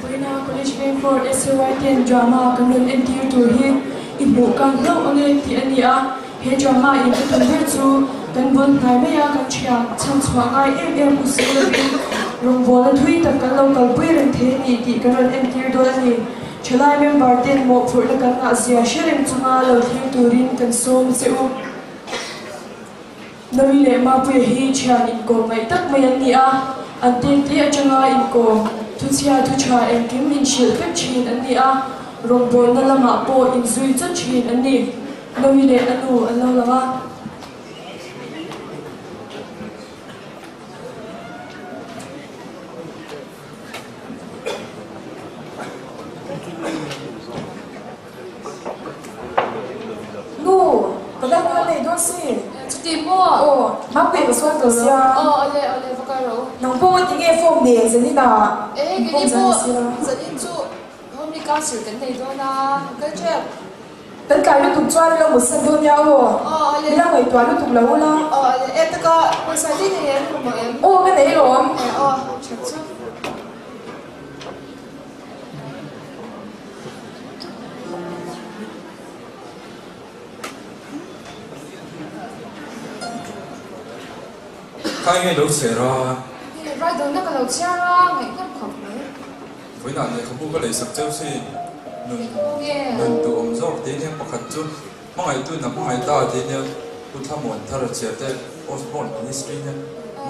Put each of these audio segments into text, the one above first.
Poina College Game for SYTN drama kanun NTU tur hi ibu kan lo ange ti ania he drama in kan ver chu kan bon ngai me ya kan chia cham chwa ngai em usul bin rong bol thui ta kan local pui ren the ni ti kanun NTU do ani chelai member ten mo phur la kan asia sherem chunga lo thing turin kan som se u nami le ma pu hi chian in ko mai tak mai an ni a an te te achanga in ko tu chia tu cha em kim in shil pek chin an ni a rong bol na lama po in zui chan chin an ni nami le anu an lo lawa no kada nga nei do si Tipo, ma pe ko so to sia ole vakaro. nang po ti nge form de se ni da Cái đi bộ, dẫn đi chỗ hôm nay cao sử cái này thôi na, cái chuyện. tất cả lúc tục choan lo một sân đôn nhau rồi đi ra ngoài toán lúc tục lâu la Em tất cả, bây giờ đi thì em không em. cái đấy rồi Chắc chứ. Cái nghe đâu sẽ ra. Rồi đó nó còn đầu chia ra, ngày năm không đấy. Với nạn này không có lấy sập châu si. Nên tụ ông dâu tiếng em bạc chút. Mong ai tôi nằm mong ai ta tiếng em. Tôi tham muốn thà là chia tay Osborne Ministry nha.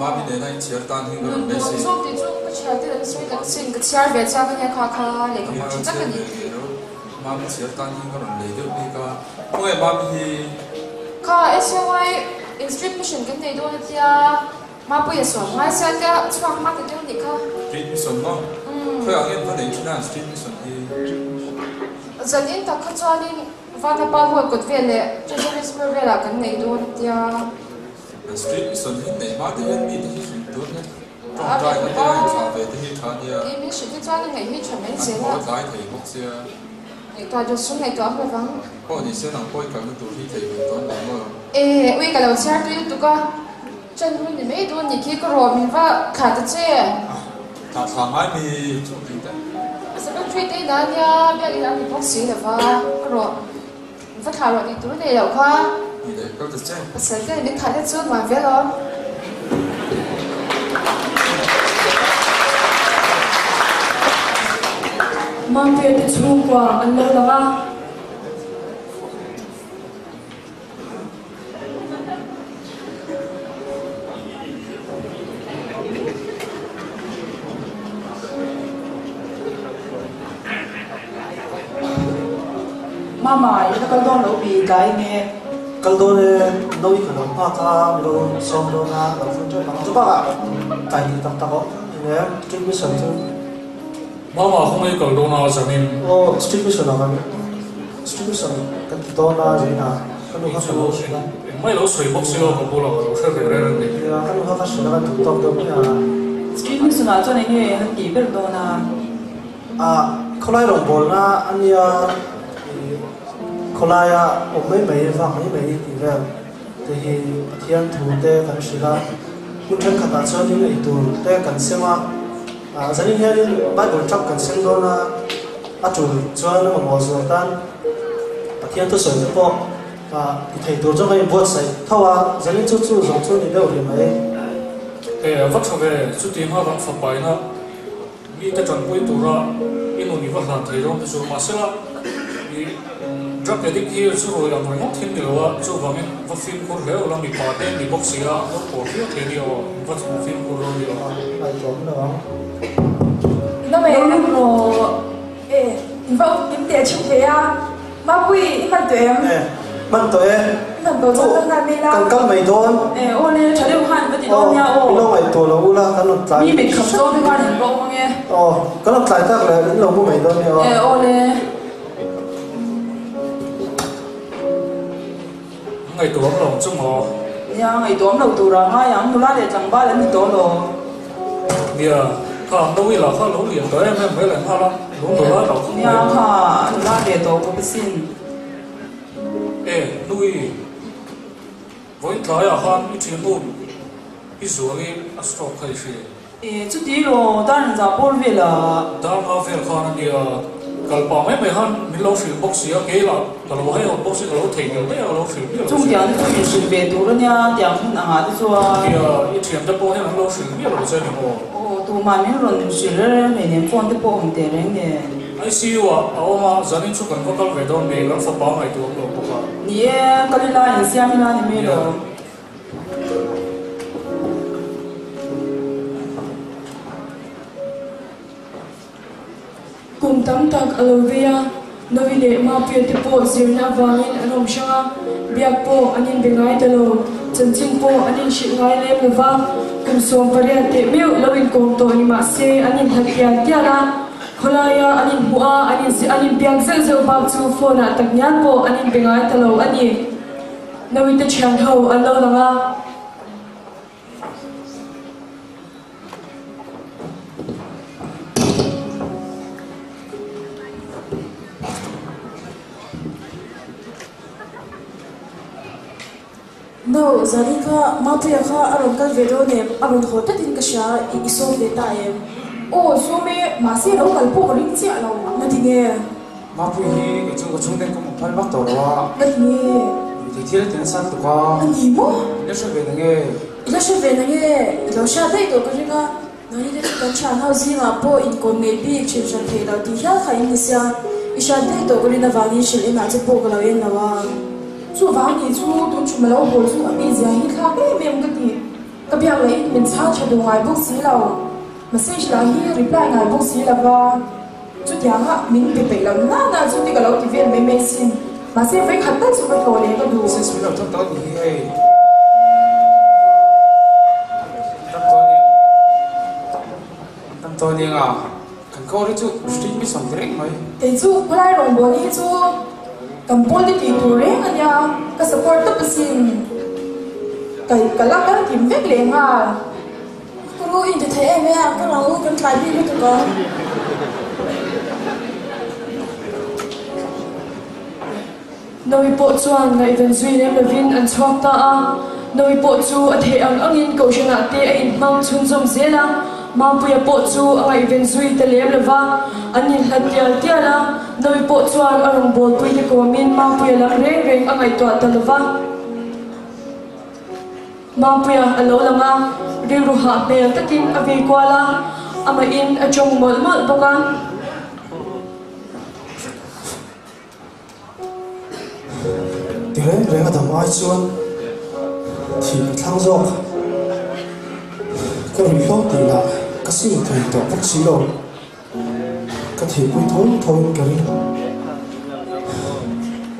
Mà mình đến đây chia tan hình rồi đấy si. Chỗ thì chỗ cái chia tay là suy cái xin cái chia về cha cái nhà kha lấy cái gì chắc cái gì. Mà mình chia tan hình rồi lấy được đi cả. Không ai mà mình Kha SY instruction cái này đó thì mà bây giờ ngay sẽ cái choang mắt cái điều này kha. street mission đó. Thôi anh em vẫn lấy chuyện là street mission thì. Dân in ta khát cho nên và ta bao hồi cột về lệ cho nên là về là cái này đó thì street mission thì này mà thì em đi thì chuyện tốt nhé. Trong trai cái này trả về thì thà đi. cái mình sử dụng cho nên ngày hết chuẩn bị Anh là có giải thì bốc xe. ngày tòa cho xuống ngày tòa phải vắng. Có thì sẽ làm coi cả cái tổ thì về toán đúng không? Ui cái đầu xe tôi tụi con chân mình thì mấy đứa nhỉ khi có rồi mình va khả thật chứ. Thằng ai mi chụp gì đấy? Sao cái chuyện đấy là nha, bây giờ đi bác sĩ là va rồi va khả rồi thì tụi này đâu qua. Gì đấy, câu thật chứ? Sao cái này khả thật chứ mà biết rồi. mang về để chung qua anh lo lawa mama ina kal don lo bi kai nge kal don noi ka lo pa ka lo som do na lo fun jo mang jo ba kai ni tak tak ko ne street mission tu Mama không ai cầu đâu nào chẳng nên. street mission na street mission kan ti do na ji na kan lo ha ka lo shi na Mấy lỗ sưởi bốc xíu có bù lò sẽ về đây rồi. ya kan lo ha ka shi na tu tong do ya street mission na cho nên nge han ti ber do na kholai rong bol na ania kholai mấy mấy ti ve te hi pathian thu te kan shi la kun than khata cho ni nei tu te kan sema zanin hian bible chap kan sem do na chu chuan ma mo zo tan pathian to soi po thì thầy tổ cho anh buat sai thawa zanin chu chu zo chu ni lo ri mai Vắt sau về chút tiền hoa vẫn phải bài na. Vì cái chuẩn bị tụ ra, in một vật làm thì trong cái số mà sẽ là vì rất cái đích kia số rồi làm người ngốc thêm nhiều á, số vàng vật phim của lẽ là bị phá tên bị bóc xì ra, nó bỏ phiếu thế nhiều vật phim của rồi nhiều. ai chọn đó nó mày rồi vâng kiếm tiền chịu thế ma quyมันตัว ban tuổiมันตัวจะทำงานไม่ได้ cần cấp mấy đôn ô lên cho đều hoàn với thì đôi nhau ô nó mấy tuổi là u la cái lột trái mi mình khập sâu với hoàn hình rộng nghe cái lột trái chắc là những lồng mấy đôn nhiều ô lên Ngày tuổi lòng chung họ. ya ngày tối đầu tù ra hai yang tù la để chẳng ba lần thì tối rồi Bia, khả đâu là khả lỗ liền tới em mới lại hoa lắm. Lỗ tuổi đó đâu không ya phải. ha tù la để tối có cái xin Nuôi với thái à han ít tiền luôn, ít số cái stroke hay gì. chút tí lo tan ra bol về là ta mà về khan kia cái bảo mấy han mình lâu sử bốc xí cái là cái lâu hay học bốc xí cái lâu thấy nhiều đấy lâu sử nhiều chung tiền chung tiền sử về đồ đó nha tiền không hàng thì cho kia ít tiền đó bao nhiêu lâu sử nhiều là chơi nhiều đồ mà mình luôn sử rồi mấy年 phone đó bao không tiền đấy nè I see you à mà gia đình chụp cảnh có về đó mình vẫn phải bảo ngày đó luôn không你搞你拉人家你拉你没了。cùng tam tak alovia novi le ma pia te po zirna wangin anom shanga biak po anin bengai talo chanchin po anin shingai le muwa kum som paria te meu lovin kom to ni ma se anin hakia tiara kholaya anin hua anin biak zel zel ba chu phone a taknyan po anin bengai talo ani novi te chang ho alo langa no zari ka ma pia kha aron kal vedo ne aron khota tin ka sha iso de ta em o so me ma se ro kal po ring chi alo na ti ne ma pu hi ke chung den ko phal bak to wa na ti ne ti thil ten san to ka ni mo le sha ve nge ila sha ve na nge lo sha dai to ka ringa na ni de ka cha na zi ma po in ko me bi chi sha the la ti ha kha in sia isha dai to ko ringa wani shil ina che po ka lo yen na wa chu wani chu tu chu ma lo bo chu a bi zia hi kha be mem ka ti ka bia le min cha cha do ngai book si lo message la hi reply ngai book si la ba chu dia ha min pe pe la na chu ti ka lo ti ven me me sin ma se vai khat ta chu ka to le ka du se su lo to ni he tam to ni nga kan ko ri chu street mi som direct mai te chu lai rong bo ni chu cầm bol đi thì tụi rèn anh ya cái support tập sinh cái lắc cái tìm vết liền à con nuôi in thì thế em à cái lòng nuôi con trai đi với tụi con noi po chuan ngai ven zui nem levin an chhuak ta a noi po chu a the ang angin ko shana te a in mang chun zom zela ma puya po chu a ngai ven zui te lem leva anin hatial tiala noi po chuan a rong bol pui te ko min ma puya lang reng reng a ngai to ta lova ma puya alo langa ri ru ha mel takin a ve kwala ama in a chong mol mol boka thì đấy là tầm ai chuan thì thang dọc cái rủi ro thì là cái sự thay đổi bác sĩ rồi cái thì quy thốn thôi cái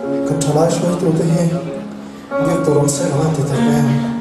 cần trả lại số tiền tới hết việc tôi làm sẽ làm thì thật em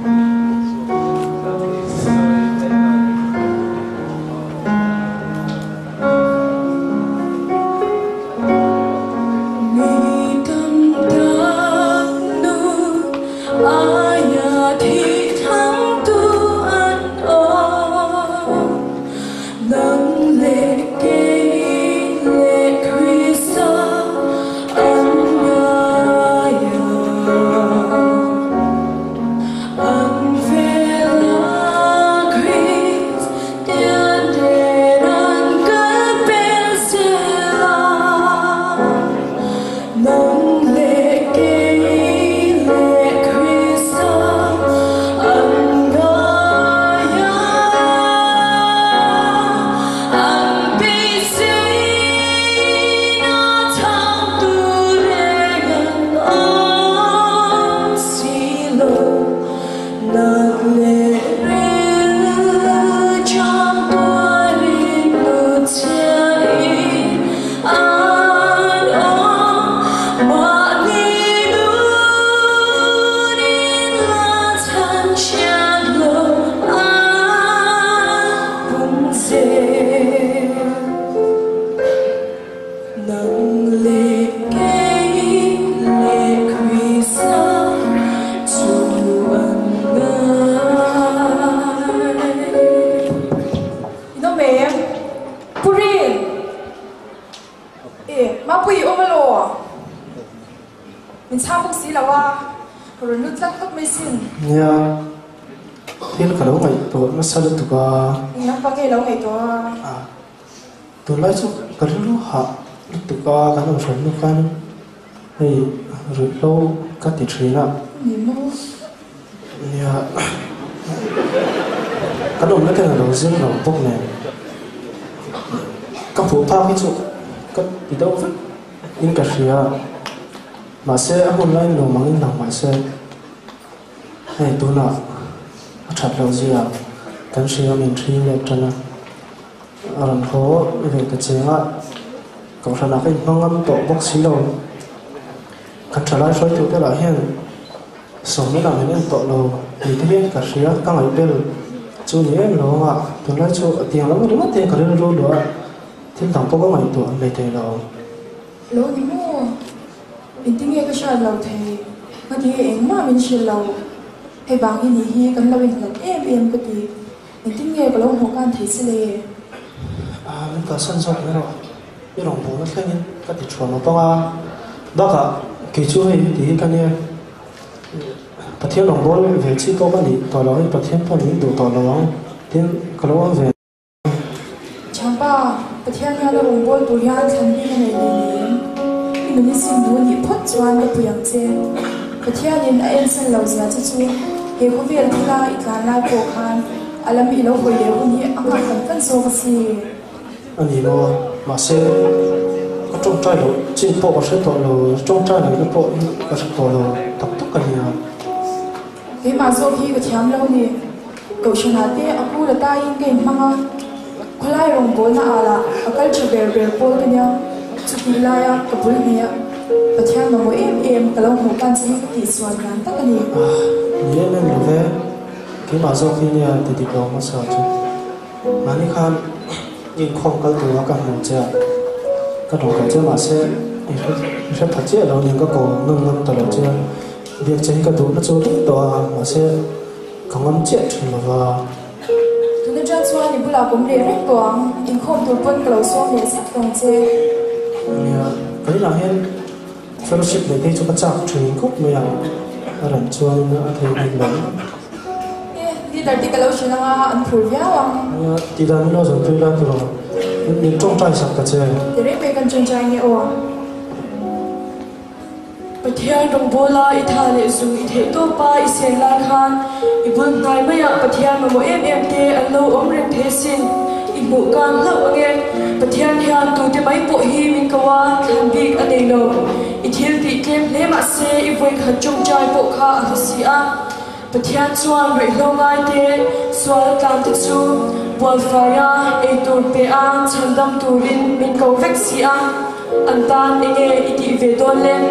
sao được tụi con pa ke lo ngai to tu lai chu ka ru ha tu ka kan so nu kan hei ru lo ka ti thina ni mo ya ka dom la ka lo zin lo bok ne ka pu pa ki chu ka ti do in ka ria mà sẽ hôm nay nó mang nặng mà sẽ hay tu na chặt lâu gì à cần sử dụng mình chuyên nghiệp cho nó làm khó về cái chế á còn sau đó cái mong ngắm tổ bốc xí lâu cần trả lại số thứ cái là hiện sống như là mình tổ lâu thì thế biết cả sự các ngày bên chú nhớ lâu à từ lại chú tiền lắm mới mất tiền cả đêm rồi đó thêm thằng có ngày tuổi về tiền lâu lâu thì mua in tiếng nghe cái sao lâu thì mà thì em mà mình sẽ lâu hay bằng cái gì cần lâu in là em cái gì in tiếng nghe cái lâu hồ can thấy sẽ lệ mình có sẵn sàng rồi cái đồng hồ nó thấy những cái thị trường nó to đó cả kỳ chú hay thì cái này bát thiên đồng hồ về chỉ có cái gì tỏ lâu bát thiên phần những đồ tỏ lâu thiên cái lâu về chẳng ba bát thiên nhà là đồng hồ tụi hắn thành như này mình xin muốn đi phật choan cái bùi ăn chè, cái theo nên em xin lâu giờ cho chú, cái công việc thì là ít là cổ khan, làm gì lâu hồi đều như anh học phần số cái gì, anh đi lo mà sẽ có trong trai rồi, trên bộ có sẽ tổ rồi, trong trai này cái bộ có sẽ tổ rồi, tập tất cả nhà, cái mà sau khi cái theo lâu thì, cậu xin hạt thì aku là tay cái mang, có lại rồng bồn là là, cái chụp bèo bồn cái nhau. Chút đi lại à, cái bún này, bát thiên mà mỗi em cái lòng hồ can chỉ cái tỷ số ngắn tất cả này. Nhớ nên là về cái mà sau khi nhà thì có một số chứ, mà đi khăn nhìn không có đồ cả một chợ, cái đồ cái chợ mà sẽ phát triển đâu những cái cổ ngân tờ chợ, việc chơi cái đồ nó cho rất to mà sẽ không ngân chết mà vào. Tụi nó cho xuân thì bữa nào cũng để rất to, in không tụi bên cái lẩu xuân để sắp đồng chơi. Cái là hiện fellowship để đi cho các cháu truyền khúc mày rảnh chuông thì mình lớn đi đợt đi cái lâu chuyện là ăn phù giá không? đi ra nó rồi tôi ra rồi mình trong trai sắp cả chơi để đấy về cần chân trai nghe ồ bát thiên đồng hồ là ít thà lệ dù ít hệ tô pa ít sen lan khan ít buồn ngày mấy ạ bát thiên mà mỗi em tê ăn lâu ôm rèn thế xin ít bộ can lâu nghe bát thiên hiền tu te mấy bộ hi mình kawa khăn big anh ấy lâu ít hiền bị kem lẽ mà xe ít vui khăn trong trai bộ kha ở xí à bát thiên chuan rồi lâu ngay tê xuân cam tết su buồn fire ấy tu pe an chân đâm tu rin mình cầu vách xí à anh ta nghe ít đi về đón lên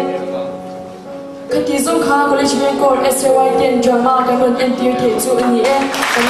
cái tí dung khá college bên cột SY10 drama cái phần NTU thể trụ anh ấy em anh